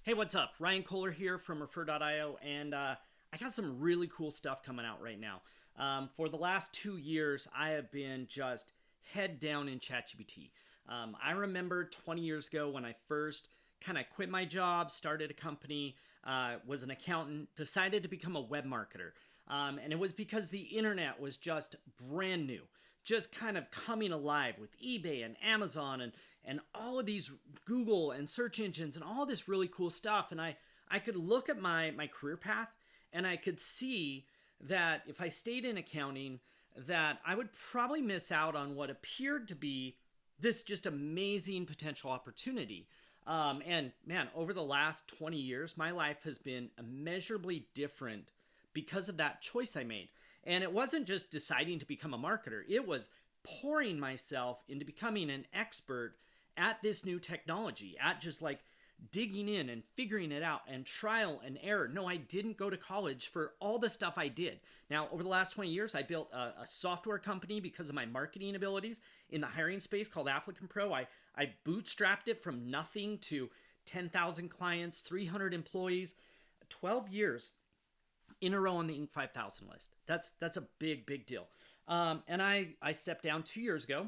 Hey, what's up? Ryan Kohler here from Refer.io, and I got some really cool stuff coming out right now. For the last 2 years, I have been just head down in ChatGPT. I remember 20 years ago when I first kind of quit my job, started a company, was an accountant, decided to become a web marketer. And it was because the internet was just brand new, just kind of coming alive with eBay and Amazon and all of these Google and search engines and all this really cool stuff. And I could look at my career path and I could see that if I stayed in accounting, that I would probably miss out on what appeared to be this just amazing potential opportunity. And man, over the last 20 years, my life has been immeasurably different because of that choice I made. And it wasn't just deciding to become a marketer, it was pouring myself into becoming an expert at this new technology, at just like digging in and figuring it out and trial and error. No, I didn't go to college for all the stuff I did. Now, over the last 20 years, I built a software company because of my marketing abilities in the hiring space called Applicant Pro. I bootstrapped it from nothing to 10,000 clients, 300 employees, 12 years in a row on the Inc. 5000 list. That's a big deal. And I stepped down 2 years ago.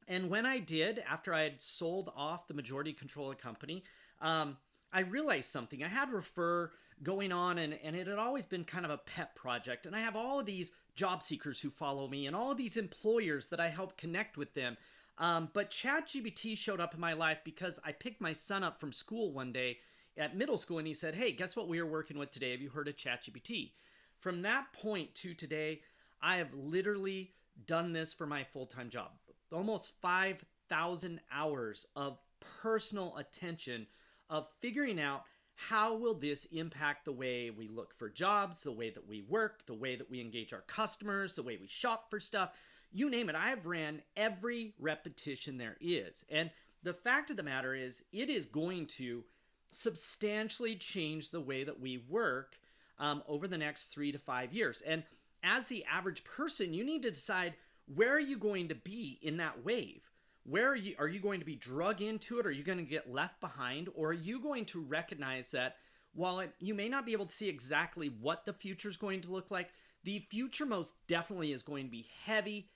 And when I did, after I had sold off the majority control of the company, I realized something. I had Refer going on, and it had always been kind of a pet project. And I have all of these job seekers who follow me and all of these employers that I help connect with them. But ChatGPT showed up in my life because I picked my son up from school one day at middle school, and he said, "Hey, guess what we are working with today? Have you heard of ChatGPT?" From that point to today, I have literally done this for my full-time job. Almost 5,000 hours of personal attention of figuring out how will this impact the way we look for jobs, the way that we work, the way that we engage our customers, the way we shop for stuff. You name it. I have ran every repetition there is. And the fact of the matter is, it is going to substantially change the way that we work over the next 3 to 5 years. And as the average person, you need to decide, where are you going to be in that wave? Where are you going to be drug into it? Are you going to get left behind? Or are you going to recognize that while you may not be able to see exactly what the future is going to look like, the future most definitely is going to be heavy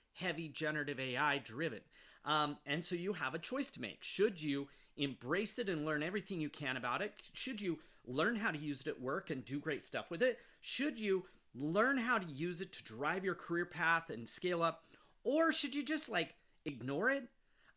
generative AI driven. And so you have a choice to make. Should you embrace it and learn everything you can about it? Should you learn how to use it at work and do great stuff with it? Should you learn how to use it to drive your career path and scale up? Or should you just like ignore it?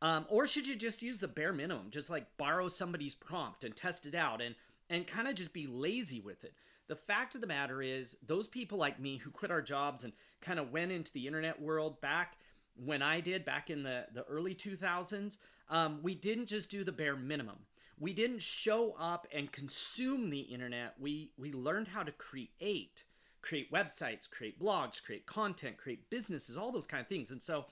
Or should you just use the bare minimum, just like borrow somebody's prompt and test it out and kind of just be lazy with it? The fact of the matter is, those people like me who quit our jobs and kind of went into the internet world back when I did, back in the early 2000s, we didn't just do the bare minimum. We didn't show up and consume the internet. We learned how to create websites, create blogs, create content, create businesses, all those kind of things. And so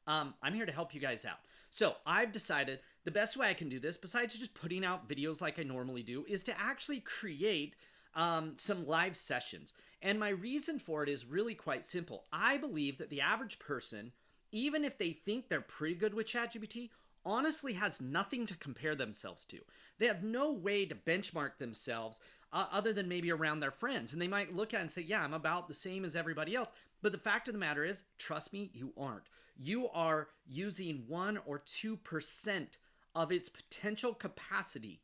I'm here to help you guys out. So I've decided the best way I can do this, besides just putting out videos like I normally do, is to actually create some live sessions. And my reason for it is really quite simple. I believe that the average person, even if they think they're pretty good with ChatGPT, honestly has nothing to compare themselves to. They have no way to benchmark themselves other than maybe around their friends. And they might look at it and say, yeah, I'm about the same as everybody else. But the fact of the matter is, trust me, you aren't. You are using 1 or 2% of its potential capacity.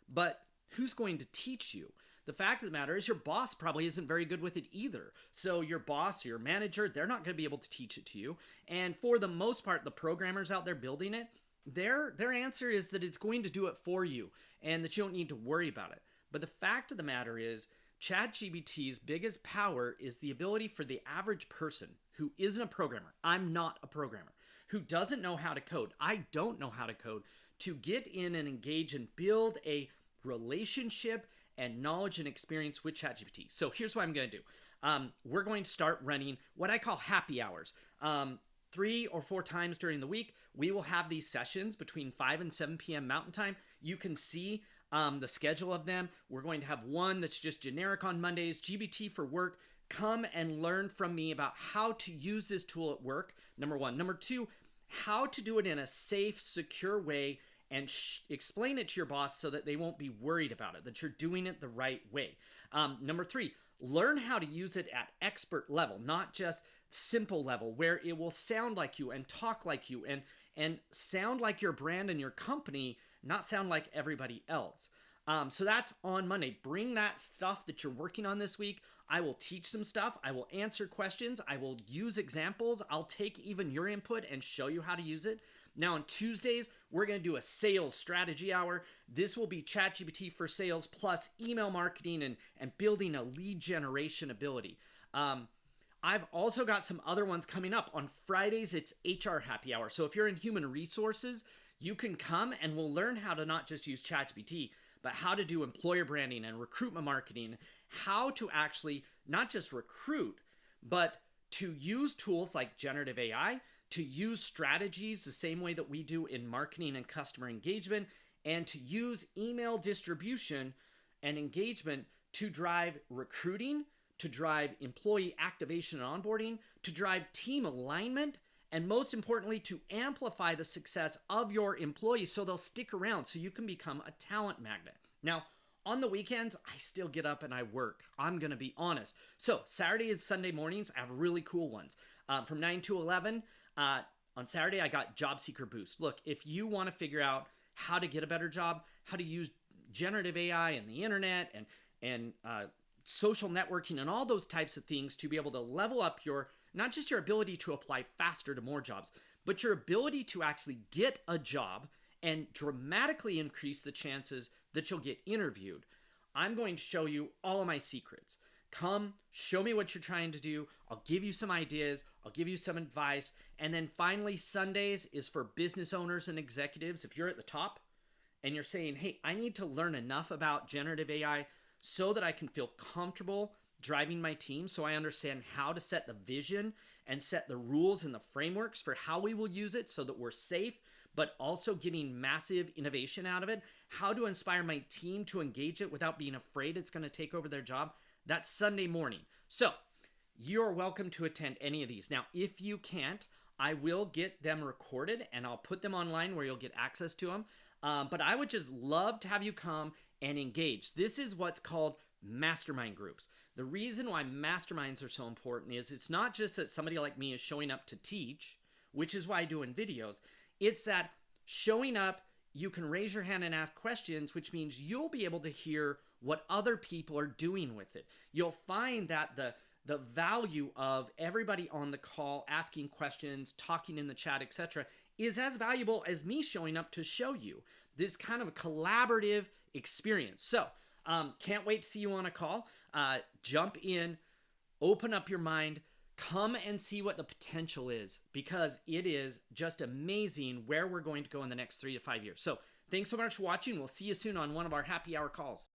But who's going to teach you? The fact of the matter is, your boss probably isn't very good with it either. So your boss, your manager, they're not going to be able to teach it to you. And for the most part, the programmers out there building it, their answer is that it's going to do it for you and that you don't need to worry about it. But the fact of the matter is, ChatGPT's biggest power is the ability for the average person who isn't a programmer, I'm not a programmer, who doesn't know how to code, I don't know how to code, to get in and engage and build a relationship and knowledge and experience with ChatGPT. So here's what I'm going to do. We're going to start running what I call happy hours. 3 or 4 times during the week, we will have these sessions between 5 and 7 p.m. Mountain Time. You can see the schedule of them. We're going to have one that's just generic on Mondays, GBT for work. Come and learn from me about how to use this tool at work, number one. Number two, how to do it in a safe, secure way and explain it to your boss so that they won't be worried about it, that you're doing it the right way. Number three, learn how to use it at expert level, not just simple level, where it will sound like you and talk like you and sound like your brand and your company, not sound like everybody else. So that's on Monday. Bring that stuff that you're working on this week. I will teach some stuff. I will answer questions. I will use examples. I'll take even your input and show you how to use it. Now on Tuesdays, we're going to do a sales strategy hour. This will be ChatGPT for sales plus email marketing and building a lead generation ability. I've also got some other ones coming up. On Fridays, it's HR happy hour. So if you're in human resources, you can come and we'll learn how to not just use ChatGPT, but how to do employer branding and recruitment marketing, how to actually not just recruit, but to use tools like generative AI, to use strategies the same way that we do in marketing and customer engagement, and to use email distribution and engagement to drive recruiting, to drive employee activation and onboarding, to drive team alignment, and most importantly, to amplify the success of your employees so they'll stick around so you can become a talent magnet. Now, on the weekends, I still get up and I work. I'm going to be honest. So Saturday and Sunday mornings, I have really cool ones. From 9 to 11, on Saturday, I got Job Seeker Boost. Look, if you want to figure out how to get a better job, how to use generative AI and the internet and social networking and all those types of things to be able to level up your, not just your ability to apply faster to more jobs, but your ability to actually get a job and dramatically increase the chances that you'll get interviewed. I'm going to show you all of my secrets. Come, show me what you're trying to do. I'll give you some ideas. I'll give you some advice. And then finally, Sundays is for business owners and executives. If you're at the top and you're saying, hey, I need to learn enough about generative AI so that I can feel comfortable driving my team, so I understand how to set the vision and set the rules and the frameworks for how we will use it so that we're safe, but also getting massive innovation out of it, how to inspire my team to engage it without being afraid it's going to take over their job. That's Sunday morning. So you're welcome to attend any of these. Now, if you can't, I will get them recorded and I'll put them online where you'll get access to them. But I would just love to have you come and engage. This is what's called mastermind groups. The reason why masterminds are so important is it's not just that somebody like me is showing up to teach, which is why I do in videos. It's that showing up, you can raise your hand and ask questions, which means you'll be able to hear what other people are doing with it. You'll find that the value of everybody on the call asking questions, talking in the chat, etc., is as valuable as me showing up to show you this kind of a collaborative experience. So can't wait to see you on a call. Jump in, open up your mind, come and see what the potential is, because it is just amazing where we're going to go in the next 3 to 5 years. So thanks so much for watching. We'll see you soon on one of our happy hour calls.